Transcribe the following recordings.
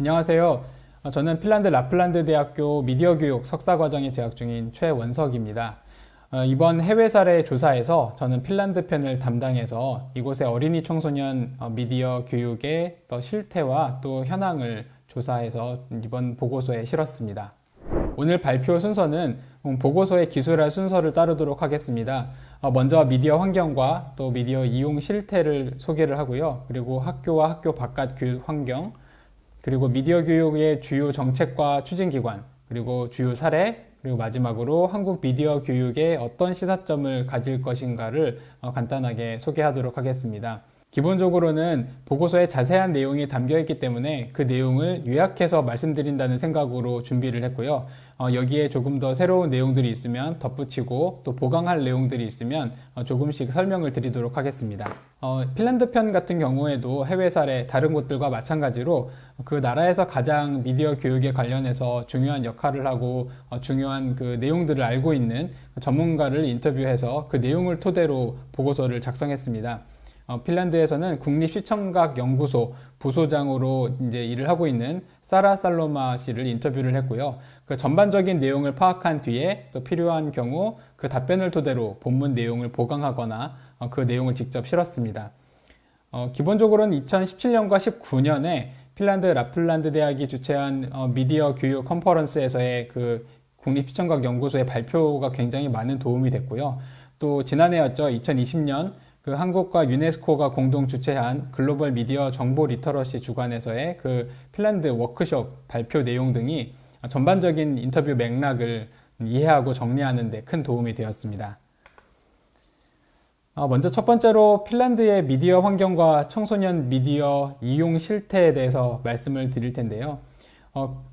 안녕하세요. 저는 핀란드 라플란드 대학교 미디어 교육 석사 과정에 재학 중인 최원석입니다. 이번 해외 사례 조사에서 저는 핀란드 편을 담당해서 이곳의 어린이 청소년 미디어 교육의 또 실태와 또 현황을 조사해서 이번 보고서에 실었습니다. 오늘 발표 순서는 보고서의 기술화 순서를 따르도록 하겠습니다. 먼저 미디어 환경과 또 미디어 이용 실태를 소개를 하고요. 그리고 학교와 학교 바깥 교육 환경, 그리고 미디어 교육의 주요 정책과 추진기관, 그리고 주요 사례, 그리고 마지막으로 한국 미디어 교육에 어떤 시사점을 가질 것인가를 간단하게 소개하도록 하겠습니다. 기본적으로는 보고서에 자세한 내용이 담겨 있기 때문에 그 내용을 요약해서 말씀드린다는 생각으로 준비를 했고요. 여기에 조금 더 새로운 내용들이 있으면 덧붙이고 또 보강할 내용들이 있으면 조금씩 설명을 드리도록 하겠습니다. 핀란드 편 같은 경우에도 해외 사례 다른 곳들과 마찬가지로 그 나라에서 가장 미디어 교육에 관련해서 중요한 역할을 하고 중요한 그 내용들을 알고 있는 전문가를 인터뷰해서 그 내용을 토대로 보고서를 작성했습니다. 핀란드에서는 국립시청각 연구소 부소장으로 이제 일을 하고 있는 사라 살로마 씨를 인터뷰를 했고요. 그 전반적인 내용을 파악한 뒤에 또 필요한 경우 그 답변을 토대로 본문 내용을 보강하거나 그 내용을 직접 실었습니다. 기본적으로는 2017년과 19년에 핀란드 라플란드 대학이 주최한 미디어 교육 컨퍼런스에서의 그 국립시청각 연구소의 발표가 굉장히 많은 도움이 됐고요. 또 지난해였죠. 2020년 그 한국과 유네스코가 공동 주최한 글로벌 미디어 정보 리터러시 주관에서의 그 핀란드 워크숍 발표 내용 등이 전반적인 인터뷰 맥락을 이해하고 정리하는 데 큰 도움이 되었습니다. 먼저 첫 번째로 핀란드의 미디어 환경과 청소년 미디어 이용 실태에 대해서 말씀을 드릴 텐데요.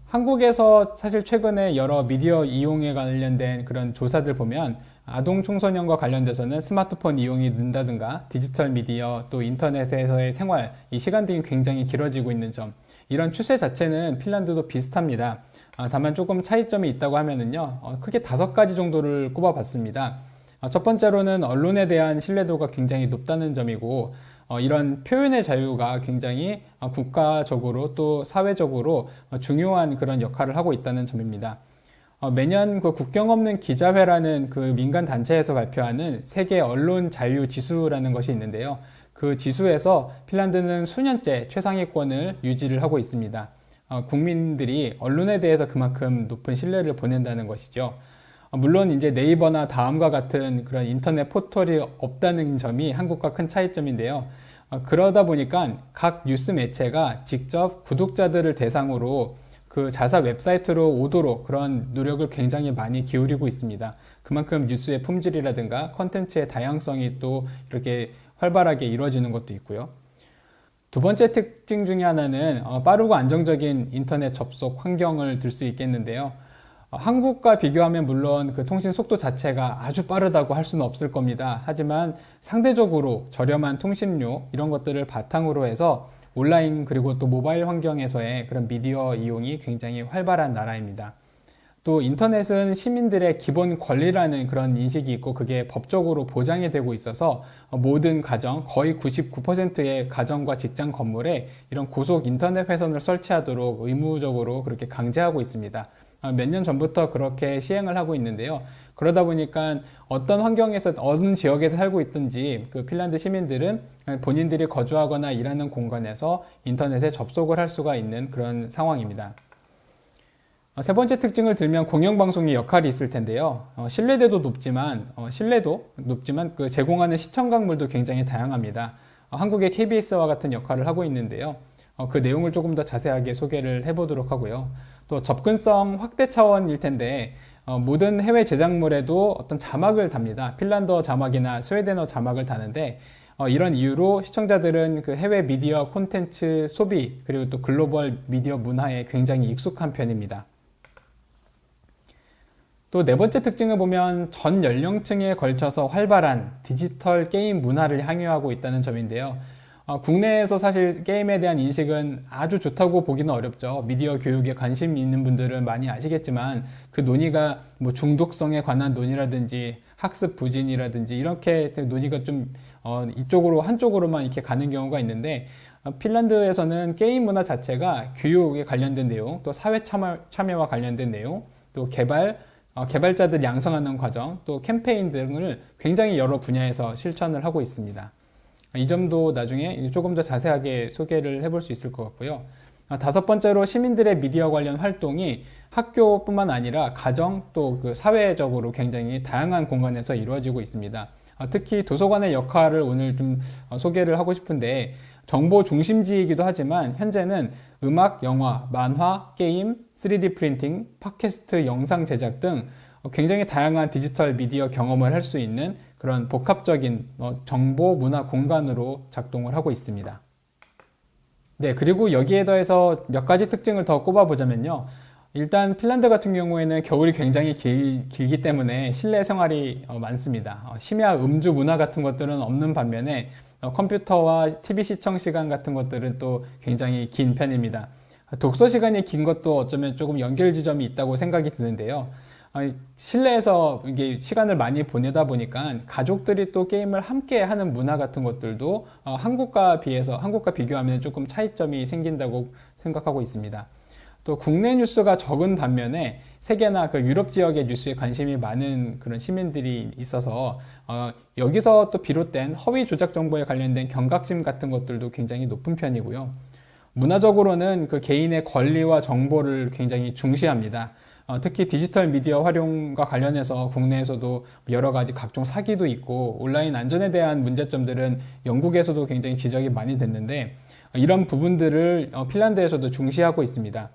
한국에서 사실 최근에 여러 미디어 이용에 관련된 그런 조사들 보면 아동 청소년과 관련돼서는 스마트폰 이용이 는다든가 디지털 미디어 또 인터넷에서의 생활 이 시간 등이 굉장히 길어지고 있는 점, 이런 추세 자체는 핀란드도 비슷합니다. 다만 조금 차이점이 있다고 하면은요, 크게 5가지 정도를 꼽아봤습니다. 첫 번째로는 언론에 대한 신뢰도가 굉장히 높다는 점이고, 이런 표현의 자유가 굉장히 국가적으로 또 사회적으로 중요한 그런 역할을 하고 있다는 점입니다. 매년 그 국경 없는 기자회라는 그 민간 단체에서 발표하는 세계 언론 자유 지수라는 것이 있는데요. 그 지수에서 핀란드는 수년째 최상위권을 유지를 하고 있습니다. 국민들이 언론에 대해서 그만큼 높은 신뢰를 보낸다는 것이죠. 물론 이제 네이버나 다음과 같은 그런 인터넷 포털이 없다는 점이 한국과 큰 차이점인데요. 그러다 보니까 각 뉴스 매체가 직접 구독자들을 대상으로 그 자사 웹사이트로 오도록 그런 노력을 굉장히 많이 기울이고 있습니다. 그만큼 뉴스의 품질이라든가 컨텐츠의 다양성이 또 이렇게 활발하게 이루어지는 것도 있고요. 두 번째 특징 중에 하나는 빠르고 안정적인 인터넷 접속 환경을 들 수 있겠는데요. 한국과 비교하면 물론 그 통신 속도 자체가 아주 빠르다고 할 수는 없을 겁니다. 하지만 상대적으로 저렴한 통신료 이런 것들을 바탕으로 해서 온라인 그리고 또 모바일 환경에서의 그런 미디어 이용이 굉장히 활발한 나라입니다. 또 인터넷은 시민들의 기본 권리라는 그런 인식이 있고 그게 법적으로 보장이 되고 있어서 모든 가정, 거의 99%의 가정과 직장 건물에 이런 고속 인터넷 회선을 설치하도록 의무적으로 그렇게 강제하고 있습니다. 몇 년 전부터 그렇게 시행을 하고 있는데요. 그러다 보니까 어떤 환경에서 어느 지역에서 살고 있든지 그 핀란드 시민들은 본인들이 거주하거나 일하는 공간에서 인터넷에 접속을 할 수가 있는 그런 상황입니다. 세 번째 특징을 들면 공영방송의 역할이 있을 텐데요. 신뢰도 높지만 그 제공하는 시청각물도 굉장히 다양합니다. 한국의 KBS와 같은 역할을 하고 있는데요. 그 내용을 조금 더 자세하게 소개를 해보도록 하고요. 또 접근성 확대 차원일 텐데 모든 해외 제작물에도 어떤 자막을 답니다. 핀란드어 자막이나 스웨덴어 자막을 다는데 이런 이유로 시청자들은 그 해외 미디어 콘텐츠 소비 그리고 또 글로벌 미디어 문화에 굉장히 익숙한 편입니다. 또 네 번째 특징을 보면 전 연령층에 걸쳐서 활발한 디지털 게임 문화를 향유하고 있다는 점인데요. 국내에서 사실 게임에 대한 인식은 아주 좋다고 보기는 어렵죠. 미디어 교육에 관심 있는 분들은 많이 아시겠지만 그 논의가 뭐 중독성에 관한 논의라든지 학습 부진이라든지 이렇게 논의가 좀 이쪽으로 한쪽으로만 이렇게 가는 경우가 있는데 핀란드에서는 게임 문화 자체가 교육에 관련된 내용, 또 사회 참여와 관련된 내용, 또 개발자들 양성하는 과정, 또 캠페인 등을 굉장히 여러 분야에서 실천을 하고 있습니다. 이 점도 나중에 조금 더 자세하게 소개를 해볼 수 있을 것 같고요. 다섯 번째로 시민들의 미디어 관련 활동이 학교뿐만 아니라 가정 또 그 사회적으로 굉장히 다양한 공간에서 이루어지고 있습니다. 특히 도서관의 역할을 오늘 좀 소개를 하고 싶은데, 정보 중심지이기도 하지만 현재는 음악, 영화, 만화, 게임, 3D 프린팅, 팟캐스트, 영상 제작 등 굉장히 다양한 디지털 미디어 경험을 할 수 있는 그런 복합적인 정보 문화 공간으로 작동을 하고 있습니다. 네, 그리고 여기에 더해서 몇 가지 특징을 더 꼽아보자면요. 일단 핀란드 같은 경우에는 겨울이 굉장히 길기 때문에 실내 생활이 많습니다. 심야 음주 문화 같은 것들은 없는 반면에 컴퓨터와 TV 시청 시간 같은 것들은 또 굉장히 긴 편입니다. 독서 시간이 긴 것도 어쩌면 조금 연결 지점이 있다고 생각이 드는데요. 실내에서 이게 시간을 많이 보내다 보니까 가족들이 또 게임을 함께 하는 문화 같은 것들도 한국과 비교하면 조금 차이점이 생긴다고 생각하고 있습니다. 또 국내 뉴스가 적은 반면에 세계나 그 유럽 지역의 뉴스에 관심이 많은 그런 시민들이 있어서 여기서 또 비롯된 허위 조작 정보에 관련된 경각심 같은 것들도 굉장히 높은 편이고요. 문화적으로는 그 개인의 권리와 정보를 굉장히 중시합니다. 특히 디지털 미디어 활용과 관련해서 국내에서도 여러 가지 각종 사기도 있고 온라인 안전에 대한 문제점들은 영국에서도 굉장히 지적이 많이 됐는데, 이런 부분들을 핀란드에서도 중시하고 있습니다.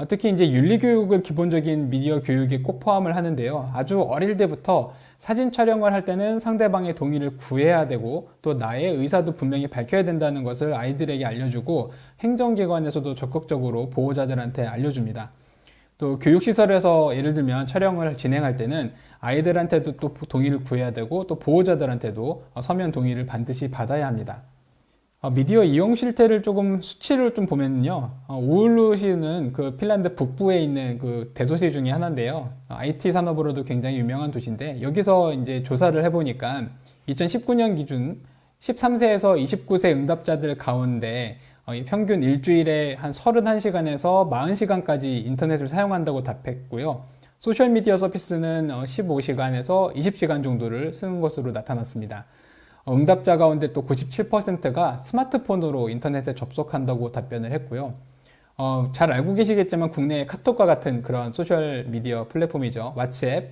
특히 이제 윤리교육을 기본적인 미디어 교육에 꼭 포함을 하는데요. 아주 어릴 때부터 사진 촬영을 할 때는 상대방의 동의를 구해야 되고, 또 나의 의사도 분명히 밝혀야 된다는 것을 아이들에게 알려주고, 행정기관에서도 적극적으로 보호자들한테 알려줍니다. 또 교육시설에서 예를 들면 촬영을 진행할 때는 아이들한테도 또 동의를 구해야 되고, 또 보호자들한테도 서면 동의를 반드시 받아야 합니다. 미디어 이용 실태를 조금 수치를 좀 보면요. 오울루시는 그 핀란드 북부에 있는 그 대도시 중에 하나인데요. IT 산업으로도 굉장히 유명한 도시인데, 여기서 이제 조사를 해보니까 2019년 기준 13세에서 29세 응답자들 가운데 평균 일주일에 한 31시간에서 40시간까지 인터넷을 사용한다고 답했고요. 소셜미디어 서비스는 15시간에서 20시간 정도를 쓰는 것으로 나타났습니다. 응답자 가운데 또 97%가 스마트폰으로 인터넷에 접속한다고 답변을 했고요. 잘 알고 계시겠지만 국내의 카톡과 같은 그런 소셜미디어 플랫폼이죠. 왓츠앱,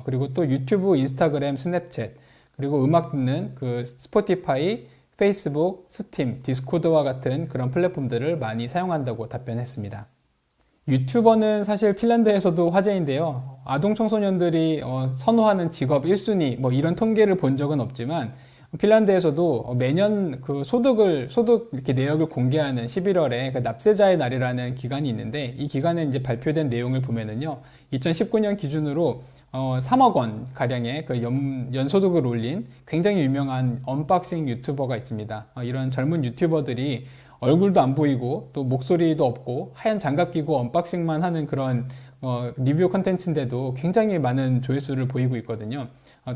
그리고 또 유튜브, 인스타그램, 스냅챗, 그리고 음악 듣는 그 스포티파이, 페이스북, 스팀, 디스코드와 같은 그런 플랫폼들을 많이 사용한다고 답변했습니다. 유튜버는 사실 핀란드에서도 화제인데요. 아동 청소년들이 선호하는 직업 1순위 뭐 이런 통계를 본 적은 없지만, 핀란드에서도 매년 그 소득 이렇게 내역을 공개하는 11월에 그 납세자의 날이라는 기간이 있는데, 이 기간에 이제 발표된 내용을 보면은요, 2019년 기준으로 3억 원 가량의 그 연소득을 올린 굉장히 유명한 언박싱 유튜버가 있습니다. 이런 젊은 유튜버들이 얼굴도 안 보이고 또 목소리도 없고 하얀 장갑 끼고 언박싱만 하는 그런 리뷰 컨텐츠인데도 굉장히 많은 조회수를 보이고 있거든요.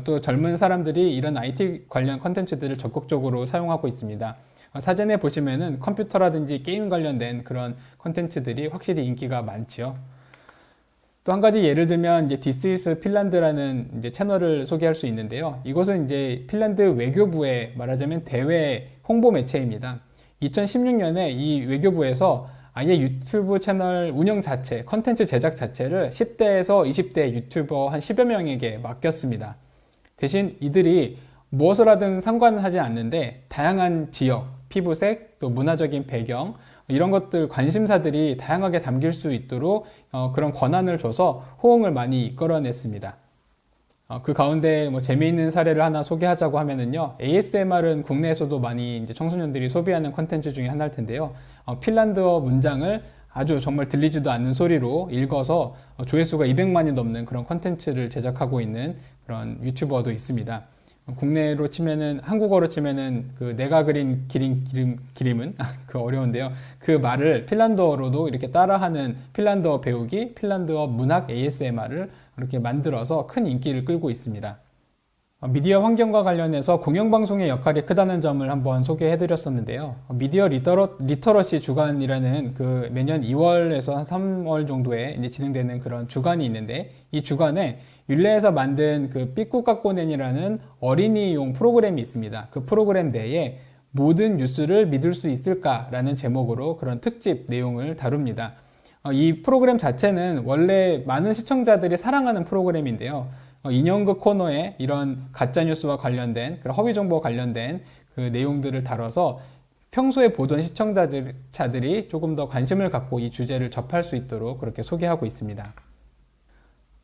또 젊은 사람들이 이런 IT 관련 컨텐츠들을 적극적으로 사용하고 있습니다. 사전에 보시면은 컴퓨터라든지 게임 관련된 그런 컨텐츠들이 확실히 인기가 많지요. 또 한 가지 예를 들면 이제 This is 핀란드라는 이제 채널을 소개할 수 있는데요. 이것은 이제 핀란드 외교부의 말하자면 대외 홍보 매체입니다. 2016년에 이 외교부에서 아예 유튜브 채널 운영 자체, 컨텐츠 제작 자체를 10대에서 20대 유튜버 한 10여 명에게 맡겼습니다. 대신 이들이 무엇을 하든 상관하지 않는데 다양한 지역, 피부색, 또 문화적인 배경, 이런 것들 관심사들이 다양하게 담길 수 있도록 그런 권한을 줘서 호응을 많이 이끌어냈습니다. 그 가운데 뭐 재미있는 사례를 하나 소개하자고 하면은요, ASMR은 국내에서도 많이 이제 청소년들이 소비하는 콘텐츠 중에 하나일 텐데요. 핀란드어 문장을 아주 정말 들리지도 않는 소리로 읽어서 조회수가 200만이 넘는 그런 콘텐츠를 제작하고 있는 그런 유튜버도 있습니다. 국내로 치면은, 한국어로 치면은 그 내가 그린 기림은 그 어려운데요. 그 말을 핀란드어로도 이렇게 따라하는 핀란드어 배우기, 핀란드어 문학 ASMR을 이렇게 만들어서 큰 인기를 끌고 있습니다. 미디어 환경과 관련해서 공영방송의 역할이 크다는 점을 한번 소개해 드렸었는데요. 미디어 리터러시 주간이라는 그 매년 2월에서 한 3월 정도에 이제 진행되는 그런 주간이 있는데, 이 주간에 율레에서 만든 그 삐꾸까꼬넨이라는 어린이용 프로그램이 있습니다. 그 프로그램 내에 모든 뉴스를 믿을 수 있을까라는 제목으로 그런 특집 내용을 다룹니다. 이 프로그램 자체는 원래 많은 시청자들이 사랑하는 프로그램인데요. 인형극 코너에 이런 가짜뉴스와 관련된, 허위 정보와 관련된 그 내용들을 다뤄서 평소에 보던 시청자들이 조금 더 관심을 갖고 이 주제를 접할 수 있도록 그렇게 소개하고 있습니다.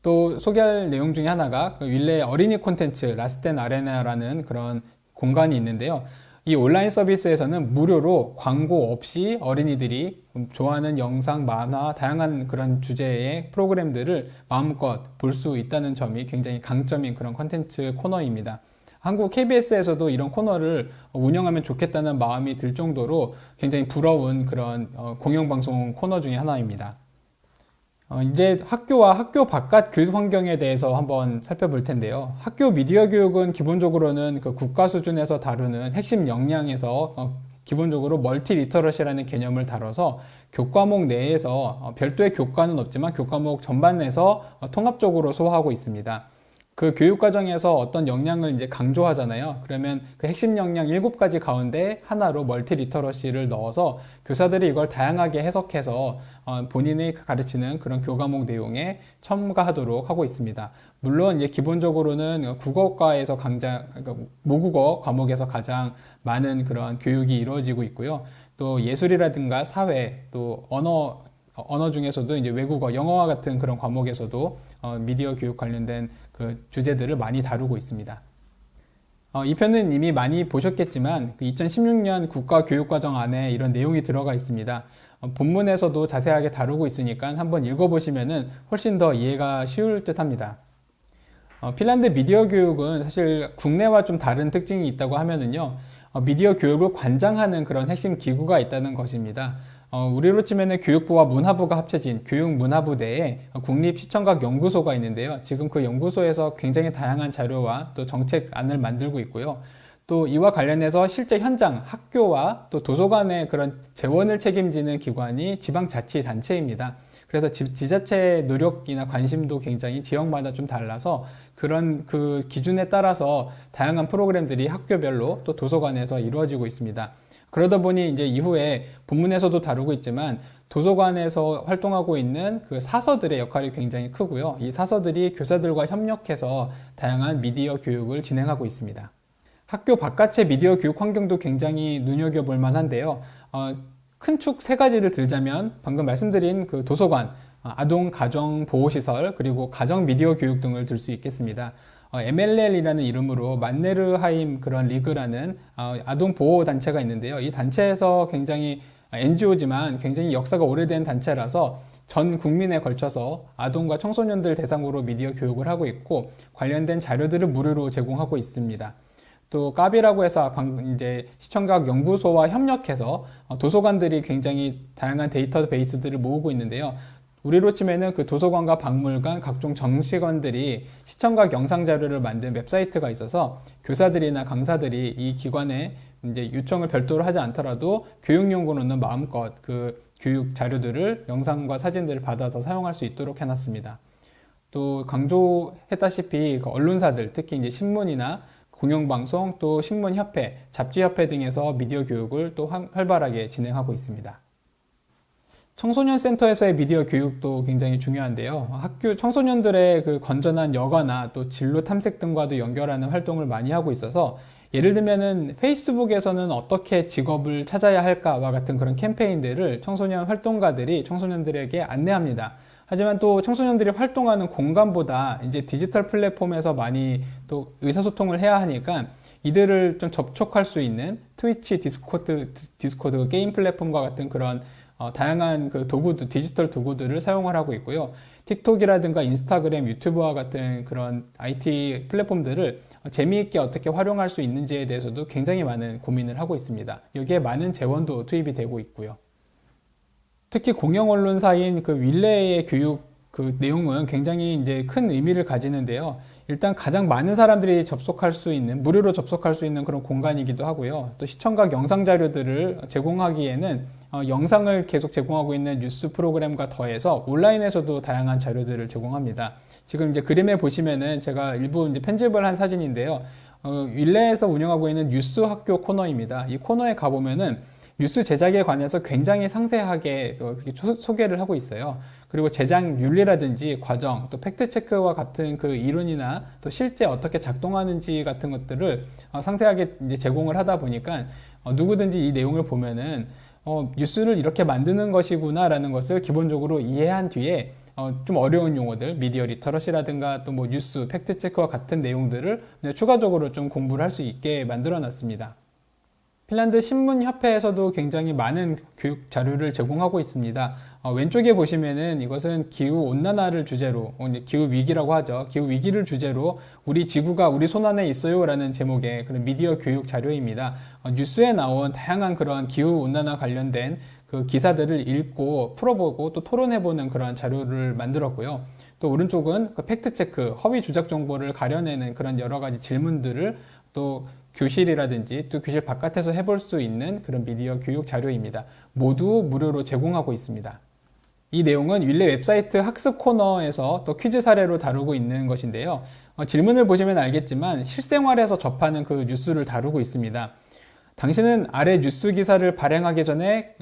또 소개할 내용 중에 하나가 윌레의 어린이 콘텐츠 라스텐 아레나라는 그런 공간이 있는데요. 이 온라인 서비스에서는 무료로 광고 없이 어린이들이 좋아하는 영상, 만화, 다양한 그런 주제의 프로그램들을 마음껏 볼 수 있다는 점이 굉장히 강점인 그런 콘텐츠 코너입니다. 한국 KBS에서도 이런 코너를 운영하면 좋겠다는 마음이 들 정도로 굉장히 부러운 그런 공영방송 코너 중에 하나입니다. 이제 학교와 학교 바깥 교육 환경에 대해서 한번 살펴볼 텐데요. 학교 미디어 교육은 기본적으로는 그 국가 수준에서 다루는 핵심 역량에서 기본적으로 멀티 리터러시라는 개념을 다뤄서 교과목 내에서 별도의 교과는 없지만 교과목 전반에서 통합적으로 소화하고 있습니다. 그 교육 과정에서 어떤 역량을 이제 강조하잖아요. 그러면 그 핵심 역량 7가지 가운데 하나로 멀티 리터러시를 넣어서 교사들이 이걸 다양하게 해석해서 본인이 가르치는 그런 교과목 내용에 첨가하도록 하고 있습니다. 물론 이제 기본적으로는 국어과에서 모국어 과목에서 가장 많은 그런 교육이 이루어지고 있고요. 또 예술이라든가 사회, 또 언어 중에서도 이제 외국어, 영어와 같은 그런 과목에서도 미디어 교육 관련된 그 주제들을 많이 다루고 있습니다. 이 편은 이미 많이 보셨겠지만 2016년 국가교육과정 안에 이런 내용이 들어가 있습니다. 본문에서도 자세하게 다루고 있으니까 한번 읽어보시면 훨씬 더 이해가 쉬울 듯 합니다. 핀란드 미디어 교육은 사실 국내와 좀 다른 특징이 있다고 하면은요, 미디어 교육을 관장하는 그런 핵심 기구가 있다는 것입니다. 우리로 치면은 교육부와 문화부가 합쳐진 교육문화부 내에 국립시청각 연구소가 있는데요. 지금 그 연구소에서 굉장히 다양한 자료와 또 정책안을 만들고 있고요. 또 이와 관련해서 실제 현장, 학교와 또 도서관의 그런 재원을 책임지는 기관이 지방자치단체입니다. 그래서 지자체의 노력이나 관심도 굉장히 지역마다 좀 달라서 그런 그 기준에 따라서 다양한 프로그램들이 학교별로 또 도서관에서 이루어지고 있습니다. 그러다 보니 이제 이후에 본문에서도 다루고 있지만 도서관에서 활동하고 있는 그 사서들의 역할이 굉장히 크고요. 이 사서들이 교사들과 협력해서 다양한 미디어 교육을 진행하고 있습니다. 학교 바깥의 미디어 교육 환경도 굉장히 눈여겨볼 만한데요. 큰 축 3가지를 들자면 방금 말씀드린 그 도서관, 아동 가정 보호시설, 그리고 가정 미디어 교육 등을 들 수 있겠습니다. MLL이라는 이름으로 만네르하임 그런 리그라는 아동 보호 단체가 있는데요. 이 단체에서 굉장히 NGO지만 굉장히 역사가 오래된 단체라서 전 국민에 걸쳐서 아동과 청소년들 대상으로 미디어 교육을 하고 있고 관련된 자료들을 무료로 제공하고 있습니다. 또 까비라고 해서 이제 시청각 연구소와 협력해서 도서관들이 굉장히 다양한 데이터베이스들을 모으고 있는데요. 우리로 치면은 그 도서관과 박물관, 각종 정시관들이 시청각 영상 자료를 만든 웹사이트가 있어서 교사들이나 강사들이 이 기관에 이제 요청을 별도로 하지 않더라도 교육용으로는 마음껏 그 교육 자료들을 영상과 사진들을 받아서 사용할 수 있도록 해놨습니다. 또 강조했다시피 그 언론사들, 특히 이제 신문이나 공영방송, 또 신문협회, 잡지협회 등에서 미디어 교육을 또 활발하게 진행하고 있습니다. 청소년 센터에서의 미디어 교육도 굉장히 중요한데요. 학교 청소년들의 그 건전한 여가나 또 진로 탐색 등과도 연결하는 활동을 많이 하고 있어서 예를 들면은 페이스북에서는 어떻게 직업을 찾아야 할까와 같은 그런 캠페인들을 청소년 활동가들이 청소년들에게 안내합니다. 하지만 또 청소년들이 활동하는 공간보다 이제 디지털 플랫폼에서 많이 또 의사소통을 해야 하니까 이들을 좀 접촉할 수 있는 트위치, 디스코드 게임 플랫폼과 같은 그런 다양한 그 도구들, 디지털 도구들을 사용을 하고 있고요. 틱톡이라든가 인스타그램, 유튜브와 같은 그런 IT 플랫폼들을 재미있게 어떻게 활용할 수 있는지에 대해서도 굉장히 많은 고민을 하고 있습니다. 여기에 많은 재원도 투입이 되고 있고요. 특히 공영 언론사인 그 윌레의 교육 그 내용은 굉장히 이제 큰 의미를 가지는데요. 일단 가장 많은 사람들이 접속할 수 있는, 무료로 접속할 수 있는 그런 공간이기도 하고요. 또 시청각 영상 자료들을 제공하기에는 영상을 계속 제공하고 있는 뉴스 프로그램과 더해서 온라인에서도 다양한 자료들을 제공합니다. 지금 이제 그림에 보시면은 제가 일부 이제 편집을 한 사진인데요. 윌레에서 운영하고 있는 뉴스 학교 코너입니다. 이 코너에 가보면은 뉴스 제작에 관해서 굉장히 상세하게 이렇게 소개를 하고 있어요. 그리고 제작 윤리라든지 과정, 또 팩트체크와 같은 그 이론이나 또 실제 어떻게 작동하는지 같은 것들을 상세하게 이제 제공을 하다 보니까 누구든지 이 내용을 보면은 뉴스를 이렇게 만드는 것이구나라는 것을 기본적으로 이해한 뒤에 좀 어려운 용어들, 미디어 리터러시라든가 또 뭐 뉴스, 팩트체크와 같은 내용들을 추가적으로 좀 공부를 할 수 있게 만들어 놨습니다. 핀란드 신문협회에서도 굉장히 많은 교육 자료를 제공하고 있습니다. 왼쪽에 보시면은 이것은 기후온난화를 주제로, 기후위기라고 하죠. 기후위기를 주제로 우리 지구가 우리 손안에 있어요 라는 제목의 그런 미디어 교육 자료입니다. 뉴스에 나온 다양한 그런 기후온난화 관련된 그 기사들을 읽고 풀어보고 또 토론해보는 그런 자료를 만들었고요. 또 오른쪽은 그 팩트체크, 허위 조작 정보를 가려내는 그런 여러 가지 질문들을 또 교실이라든지 또 교실 바깥에서 해볼 수 있는 그런 미디어 교육 자료입니다. 모두 무료로 제공하고 있습니다. 이 내용은 윌레 웹사이트 학습 코너에서 또 퀴즈 사례로 다루고 있는 것인데요. 질문을 보시면 알겠지만 실생활에서 접하는 그 뉴스를 다루고 있습니다. 당신은 아래 뉴스 기사를 발행하기 전에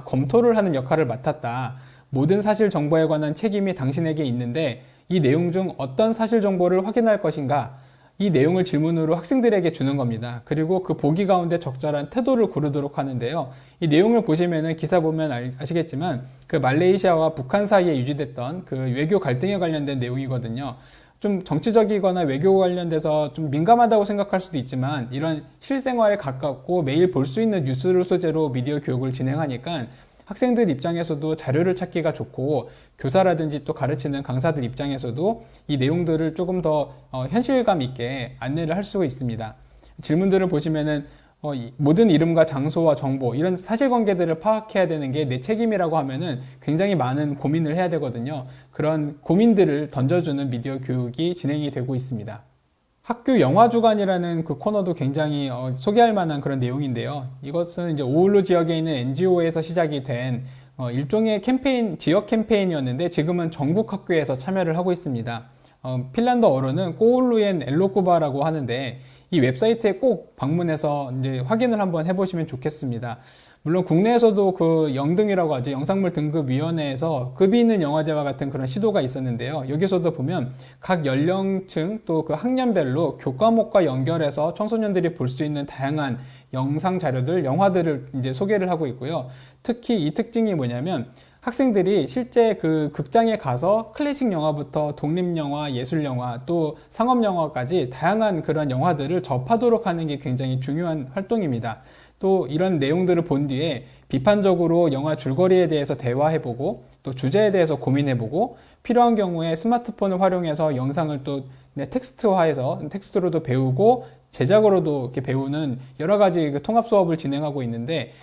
검토를 하는 역할을 맡았다. 모든 사실 정보에 관한 책임이 당신에게 있는데 이 내용 중 어떤 사실 정보를 확인할 것인가? 이 내용을 질문으로 학생들에게 주는 겁니다. 그리고 그 보기 가운데 적절한 태도를 고르도록 하는데요. 이 내용을 보시면은 기사 보면 아시겠지만 그 말레이시아와 북한 사이에 유지됐던 그 외교 갈등에 관련된 내용이거든요. 좀 정치적이거나 외교 관련돼서 좀 민감하다고 생각할 수도 있지만 이런 실생활에 가깝고 매일 볼 수 있는 뉴스를 소재로 미디어 교육을 진행하니까 학생들 입장에서도 자료를 찾기가 좋고 교사라든지 또 가르치는 강사들 입장에서도 이 내용들을 조금 더 현실감 있게 안내를 할 수가 있습니다. 질문들을 보시면은 모든 이름과 장소와 정보 이런 사실관계들을 파악해야 되는 게 내 책임이라고 하면은 굉장히 많은 고민을 해야 되거든요. 그런 고민들을 던져주는 미디어 교육이 진행이 되고 있습니다. 학교 영화주간이라는 그 코너도 굉장히 소개할 만한 그런 내용인데요. 이것은 이제 오울루 지역에 있는 NGO에서 시작이 된 일종의 캠페인, 지역 캠페인이었는데 지금은 전국 학교에서 참여를 하고 있습니다. 핀란드어로는 꼬울루엔 엘로쿠바라고 하는데 이 웹사이트에 꼭 방문해서 이제 확인을 한번 해보시면 좋겠습니다. 물론 국내에서도 그 영등이라고 하죠. 영상물 등급위원회에서 급이 있는 영화제와 같은 그런 시도가 있었는데요. 여기서도 보면 각 연령층 또 그 학년별로 교과목과 연결해서 청소년들이 볼 수 있는 다양한 영상 자료들, 영화들을 이제 소개를 하고 있고요. 특히 이 특징이 뭐냐면 학생들이 실제 그 극장에 가서 클래식 영화부터 독립영화, 예술영화, 또 상업영화까지 다양한 그런 영화들을 접하도록 하는 게 굉장히 중요한 활동입니다. 또 이런 내용들을 본 뒤에 비판적으로 영화 줄거리에 대해서 대화해보고 또 주제에 대해서 고민해보고 필요한 경우에 스마트폰을 활용해서 영상을 또 텍스트화해서 텍스트로도 배우고 제작으로도 이렇게 배우는 여러 가지 그 통합 수업을 진행하고 있는데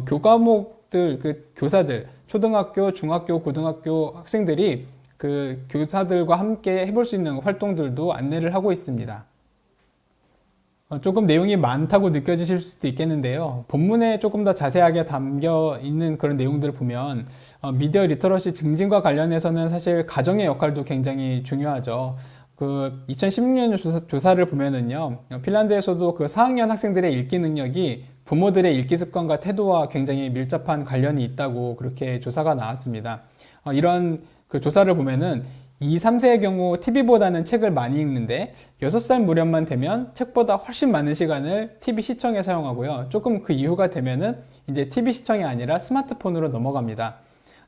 교과목들, 그 교사들, 초등학교, 중학교, 고등학교 학생들이 그 교사들과 함께 해볼 수 있는 활동들도 안내를 하고 있습니다. 조금 내용이 많다고 느껴지실 수도 있겠는데요. 본문에 조금 더 자세하게 담겨 있는 그런 내용들을 보면 미디어 리터러시 증진과 관련해서는 사실 가정의 역할도 굉장히 중요하죠. 그 2016년 조사를 보면은요, 핀란드에서도 그 4학년 학생들의 읽기 능력이 부모들의 읽기 습관과 태도와 굉장히 밀접한 관련이 있다고 그렇게 조사가 나왔습니다. 이런 그 조사를 보면은 2, 3세의 경우 TV보다는 책을 많이 읽는데 6살 무렵만 되면 책보다 훨씬 많은 시간을 TV 시청에 사용하고요. 조금 그 이후가 되면은 이제 TV 시청이 아니라 스마트폰으로 넘어갑니다.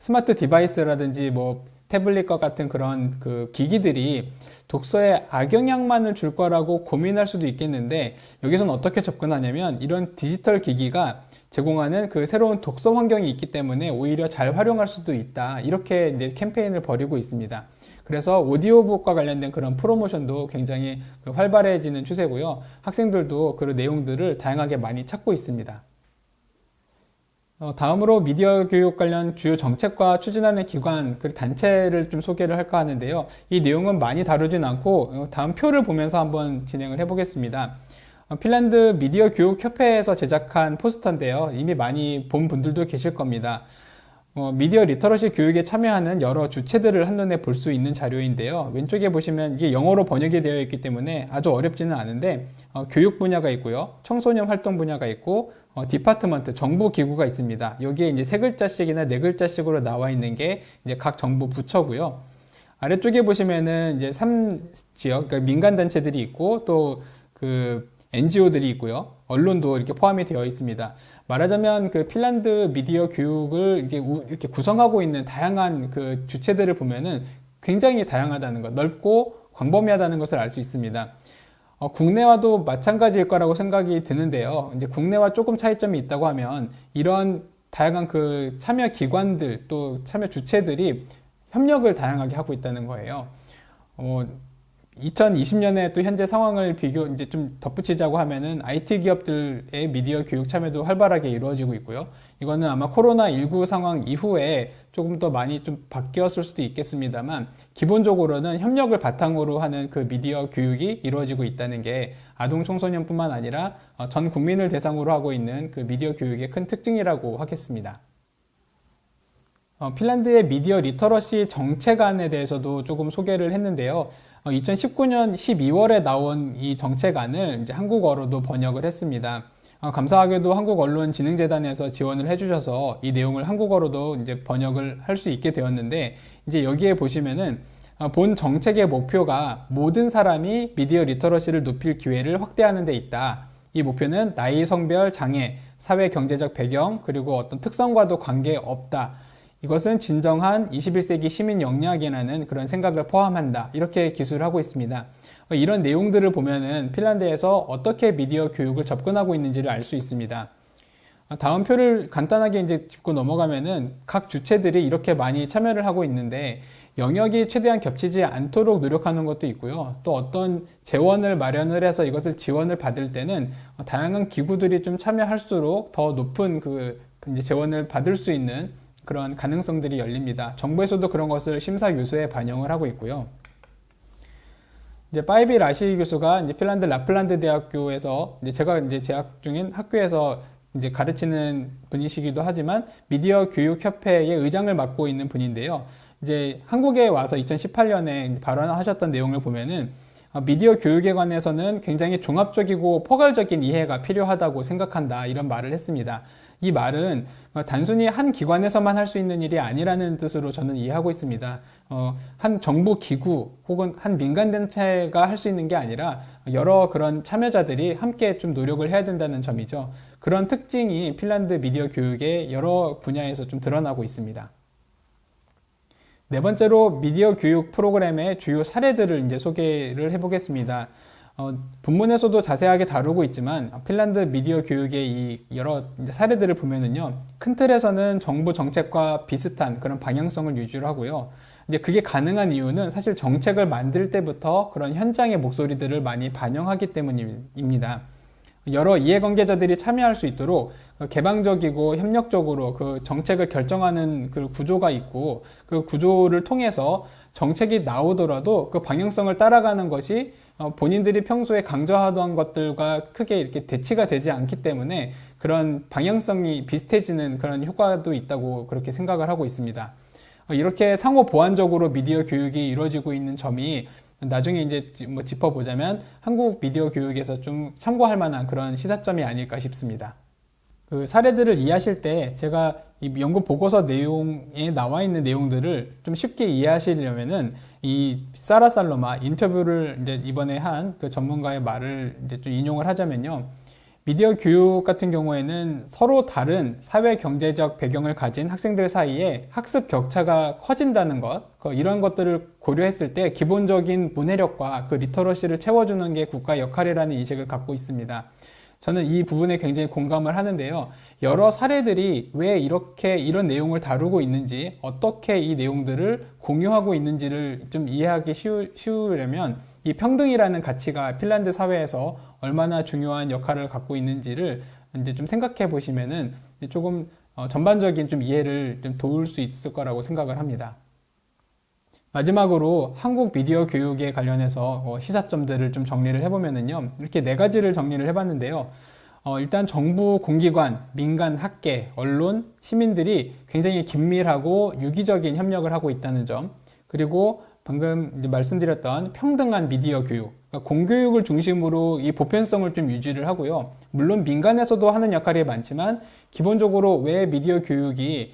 스마트 디바이스라든지 뭐 태블릿과 같은 그런 그 기기들이 독서에 악영향만을 줄 거라고 고민할 수도 있겠는데 여기서는 어떻게 접근하냐면 이런 디지털 기기가 제공하는 그 새로운 독서 환경이 있기 때문에 오히려 잘 활용할 수도 있다. 이렇게 이제 캠페인을 벌이고 있습니다. 그래서 오디오북과 관련된 그런 프로모션도 굉장히 활발해지는 추세고요. 학생들도 그런 내용들을 다양하게 많이 찾고 있습니다. 다음으로 미디어 교육 관련 주요 정책과 추진하는 기관, 그리고 단체를 좀 소개를 할까 하는데요. 이 내용은 많이 다루진 않고 다음 표를 보면서 한번 진행을 해보겠습니다. 핀란드 미디어 교육 협회에서 제작한 포스터인데요. 이미 많이 본 분들도 계실 겁니다. 미디어 리터러시 교육에 참여하는 여러 주체들을 한눈에 볼 수 있는 자료인데요. 왼쪽에 보시면 이게 영어로 번역이 되어 있기 때문에 아주 어렵지는 않은데 교육 분야가 있고요. 청소년 활동 분야가 있고 디파트먼트, 정부 기구가 있습니다. 여기에 이제 세 글자씩이나 네 글자씩으로 나와 있는 게 이제 각 정부 부처고요. 아래쪽에 보시면은 이제 3지역, 그러니까 민간 단체들이 있고 또 그 NGO들이 있고요. 언론도 이렇게 포함이 되어 있습니다. 말하자면 그 핀란드 미디어 교육을 이렇게 구성하고 있는 다양한 그 주체들을 보면은 굉장히 다양하다는 것, 넓고 광범위하다는 것을 알 수 있습니다. 국내와도 마찬가지일 거라고 생각이 드는데요. 이제 국내와 조금 차이점이 있다고 하면 이런 다양한 그 참여 기관들 또 참여 주체들이 협력을 다양하게 하고 있다는 거예요. 2020년에 또 현재 상황을 이제 좀 덧붙이자고 하면은 IT 기업들의 미디어 교육 참여도 활발하게 이루어지고 있고요. 이거는 아마 코로나19 상황 이후에 조금 더 많이 좀 바뀌었을 수도 있겠습니다만, 기본적으로는 협력을 바탕으로 하는 그 미디어 교육이 이루어지고 있다는 게 아동 청소년뿐만 아니라 전 국민을 대상으로 하고 있는 그 미디어 교육의 큰 특징이라고 하겠습니다. 핀란드의 미디어 리터러시 정책안에 대해서도 조금 소개를 했는데요. 2019년 12월에 나온 이 정책안을 이제 한국어로도 번역을 했습니다. 감사하게도 한국언론진흥재단에서 지원을 해주셔서 이 내용을 한국어로도 이제 번역을 할 수 있게 되었는데, 이제 여기에 보시면은 본 정책의 목표가 모든 사람이 미디어 리터러시를 높일 기회를 확대하는 데 있다. 이 목표는 나이, 성별, 장애, 사회 경제적 배경, 그리고 어떤 특성과도 관계없다. 이것은 진정한 21세기 시민 역량이라는 그런 생각을 포함한다. 이렇게 기술을 하고 있습니다. 이런 내용들을 보면은 핀란드에서 어떻게 미디어 교육을 접근하고 있는지를 알 수 있습니다. 다음 표를 간단하게 이제 짚고 넘어가면은 각 주체들이 이렇게 많이 참여를 하고 있는데 영역이 최대한 겹치지 않도록 노력하는 것도 있고요. 또 어떤 재원을 마련을 해서 이것을 지원을 받을 때는 다양한 기구들이 좀 참여할수록 더 높은 그 이제 재원을 받을 수 있는 그런 가능성들이 열립니다. 정부에서도 그런 것을 심사 요소에 반영을 하고 있고요. 이제 파이비 라시 교수가 이제 핀란드 라플란드 대학교에서 이제 제가 이제 재학 중인 학교에서 이제 가르치는 분이시기도 하지만 미디어 교육 협회의 의장을 맡고 있는 분인데요. 이제 한국에 와서 2018년에 발언하셨던 내용을 보면은 미디어 교육에 관해서는 굉장히 종합적이고 포괄적인 이해가 필요하다고 생각한다. 이런 말을 했습니다. 이 말은 단순히 한 기관에서만 할 수 있는 일이 아니라는 뜻으로 저는 이해하고 있습니다. 한 정부 기구 혹은 한 민간 단체가 할 수 있는 게 아니라 여러 그런 참여자들이 함께 좀 노력을 해야 된다는 점이죠. 그런 특징이 핀란드 미디어 교육의 여러 분야에서 좀 드러나고 있습니다. 네 번째로 미디어 교육 프로그램의 주요 사례들을 이제 소개를 해보겠습니다. 본문에서도 자세하게 다루고 있지만 핀란드 미디어 교육의 이 여러 이제 사례들을 보면은요, 큰 틀에서는 정부 정책과 비슷한 그런 방향성을 유지를 하고요. 이제 그게 가능한 이유는 사실 정책을 만들 때부터 그런 현장의 목소리들을 많이 반영하기 때문입니다. 여러 이해관계자들이 참여할 수 있도록 개방적이고 협력적으로 그 정책을 결정하는 그 구조가 있고, 그 구조를 통해서 정책이 나오더라도 그 방향성을 따라가는 것이 본인들이 평소에 강조하던 것들과 크게 이렇게 대치가 되지 않기 때문에 그런 방향성이 비슷해지는 그런 효과도 있다고 그렇게 생각을 하고 있습니다. 이렇게 상호 보완적으로 미디어 교육이 이루어지고 있는 점이 나중에 이제 뭐 짚어보자면 한국 미디어 교육에서 좀 참고할 만한 그런 시사점이 아닐까 싶습니다. 그 사례들을 이해하실 때 제가 이 연구 보고서 내용에 나와 있는 내용들을 좀 쉽게 이해하시려면은 이 사라 살로마 인터뷰를 이제 이번에 한 그 전문가의 말을 이제 좀 인용을 하자면요. 미디어 교육 같은 경우에는 서로 다른 사회 경제적 배경을 가진 학생들 사이에 학습 격차가 커진다는 것, 이런 것들을 고려했을 때 기본적인 문해력과 그 리터러시를 채워주는 게 국가 역할이라는 인식을 갖고 있습니다. 저는 이 부분에 굉장히 공감을 하는데요. 여러 사례들이 왜 이렇게 이런 내용을 다루고 있는지, 어떻게 이 내용들을 공유하고 있는지를 좀 이해하기 쉬우려면 이 평등이라는 가치가 핀란드 사회에서 얼마나 중요한 역할을 갖고 있는지를 이제 좀 생각해 보시면은 조금 전반적인 좀 이해를 좀 도울 수 있을 거라고 생각을 합니다. 마지막으로 한국 미디어 교육에 관련해서 시사점들을 좀 정리를 해보면은요, 이렇게 네 가지를 정리를 해봤는데요. 일단 정부, 공기관, 민간, 학계, 언론, 시민들이 굉장히 긴밀하고 유기적인 협력을 하고 있다는 점, 그리고 방금 이제 말씀드렸던 평등한 미디어 교육, 그러니까 공교육을 중심으로 이 보편성을 좀 유지를 하고요. 물론 민간에서도 하는 역할이 많지만 기본적으로 왜 미디어 교육이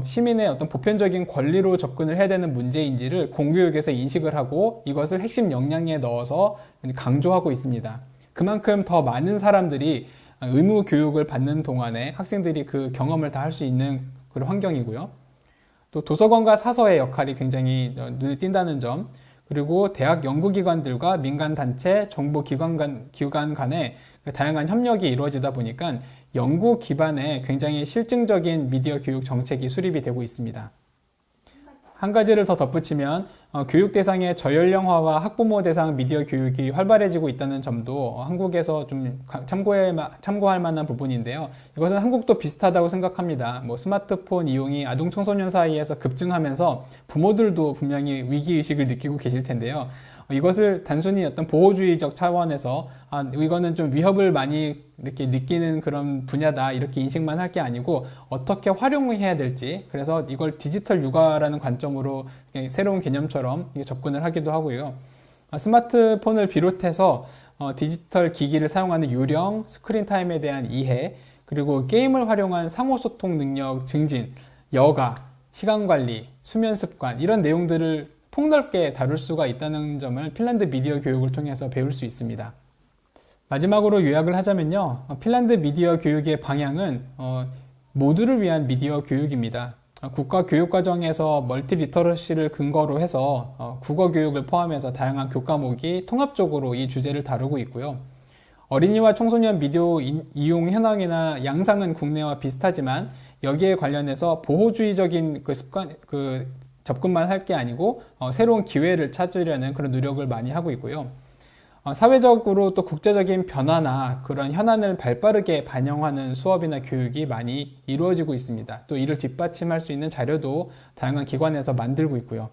시민의 어떤 보편적인 권리로 접근을 해야 되는 문제인지를 공교육에서 인식을 하고 이것을 핵심 역량에 넣어서 강조하고 있습니다. 그만큼 더 많은 사람들이 의무 교육을 받는 동안에 학생들이 그 경험을 다 할 수 있는 그런 환경이고요. 또 도서관과 사서의 역할이 굉장히 눈에 띈다는 점, 그리고 대학 연구기관들과 민간단체, 정보기관 간의 다양한 협력이 이루어지다 보니까 연구 기반의 굉장히 실증적인 미디어 교육 정책이 수립이 되고 있습니다. 한 가지를 더 덧붙이면 교육 대상의 저연령화와 학부모 대상 미디어 교육이 활발해지고 있다는 점도 한국에서 좀 참고할 만한 부분인데요. 이것은 한국도 비슷하다고 생각합니다. 스마트폰 이용이 아동 청소년 사이에서 급증하면서 부모들도 분명히 위기의식을 느끼고 계실 텐데요. 이것을 단순히 어떤 보호주의적 차원에서 이거는 좀 위협을 많이 이렇게 느끼는 그런 분야다 이렇게 인식만 할 게 아니고 어떻게 활용해야 될지, 그래서 이걸 디지털 육아라는 관점으로 새로운 개념처럼 접근을 하기도 하고요. 스마트폰을 비롯해서 디지털 기기를 사용하는 요령, 스크린 타임에 대한 이해, 그리고 게임을 활용한 상호소통 능력 증진, 여가, 시간 관리, 수면 습관 이런 내용들을 폭넓게 다룰 수가 있다는 점을 핀란드 미디어 교육을 통해서 배울 수 있습니다. 마지막으로 요약을 하자면요, 핀란드 미디어 교육의 방향은 모두를 위한 미디어 교육입니다. 국가 교육과정에서 멀티 리터러시를 근거로 해서 국어 교육을 포함해서 다양한 교과목이 통합적으로 이 주제를 다루고 있고요. 어린이와 청소년 미디어 이용 현황이나 양상은 국내와 비슷하지만 여기에 관련해서 보호주의적인 접근만 할 게 아니고 새로운 기회를 찾으려는 그런 노력을 많이 하고 있고요. 사회적으로 또 국제적인 변화나 그런 현안을 발빠르게 반영하는 수업이나 교육이 많이 이루어지고 있습니다. 또 이를 뒷받침할 수 있는 자료도 다양한 기관에서 만들고 있고요.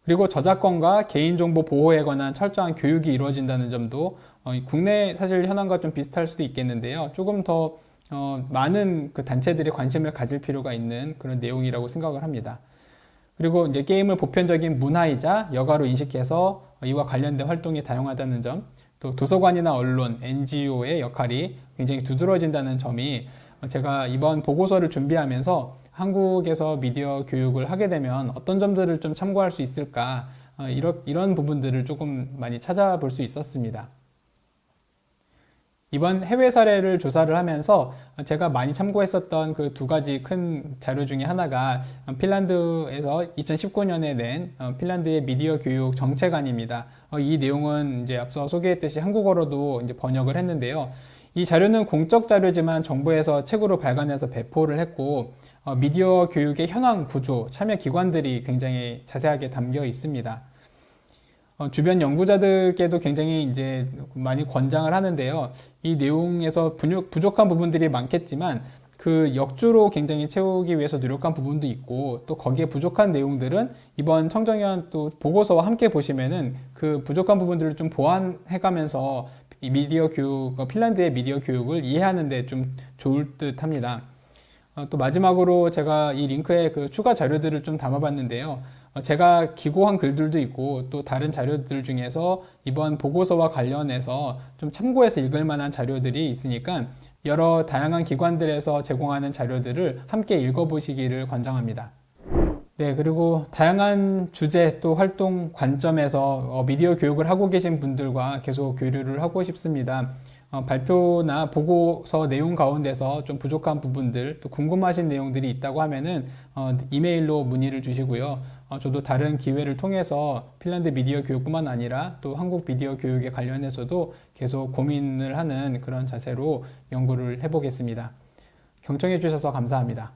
그리고 저작권과 개인정보 보호에 관한 철저한 교육이 이루어진다는 점도 국내 사실 현황과 좀 비슷할 수도 있겠는데요. 조금 더 많은 그 단체들이 관심을 가질 필요가 있는 그런 내용이라고 생각을 합니다. 그리고 이제 게임을 보편적인 문화이자 여가로 인식해서 이와 관련된 활동이 다양하다는 점, 또 도서관이나 언론, NGO의 역할이 굉장히 두드러진다는 점이 제가 이번 보고서를 준비하면서 한국에서 미디어 교육을 하게 되면 어떤 점들을 좀 참고할 수 있을까, 이런 부분들을 조금 많이 찾아볼 수 있었습니다. 이번 해외 사례를 조사를 하면서 제가 많이 참고했었던 그 두 가지 큰 자료 중에 하나가 핀란드에서 2019년에 낸 핀란드의 미디어 교육 정책안입니다. 이 내용은 이제 앞서 소개했듯이 한국어로도 이제 번역을 했는데요. 이 자료는 공적 자료지만 정부에서 책으로 발간해서 배포를 했고 미디어 교육의 현황 구조, 참여 기관들이 굉장히 자세하게 담겨 있습니다. 주변 연구자들께도 굉장히 이제 많이 권장을 하는데요. 이 내용에서 부족한 부분들이 많겠지만 그 역주로 굉장히 채우기 위해서 노력한 부분도 있고, 또 거기에 부족한 내용들은 이번 청정연 또 보고서와 함께 보시면은 그 부족한 부분들을 좀 보완해 가면서 이 미디어 교육, 핀란드의 미디어 교육을 이해하는 데 좀 좋을 듯 합니다. 또 마지막으로 제가 이 링크에 그 추가 자료들을 좀 담아봤는데요. 제가 기고한 글들도 있고 또 다른 자료들 중에서 이번 보고서와 관련해서 좀 참고해서 읽을 만한 자료들이 있으니까 여러 다양한 기관들에서 제공하는 자료들을 함께 읽어보시기를 권장합니다. 네, 그리고 다양한 주제 또 활동 관점에서 미디어 교육을 하고 계신 분들과 계속 교류를 하고 싶습니다. 발표나 보고서 내용 가운데서 좀 부족한 부분들, 또 궁금하신 내용들이 있다고 하면은 이메일로 문의를 주시고요. 저도 다른 기회를 통해서 핀란드 미디어 교육뿐만 아니라 또 한국 미디어 교육에 관련해서도 계속 고민을 하는 그런 자세로 연구를 해보겠습니다. 경청해 주셔서 감사합니다.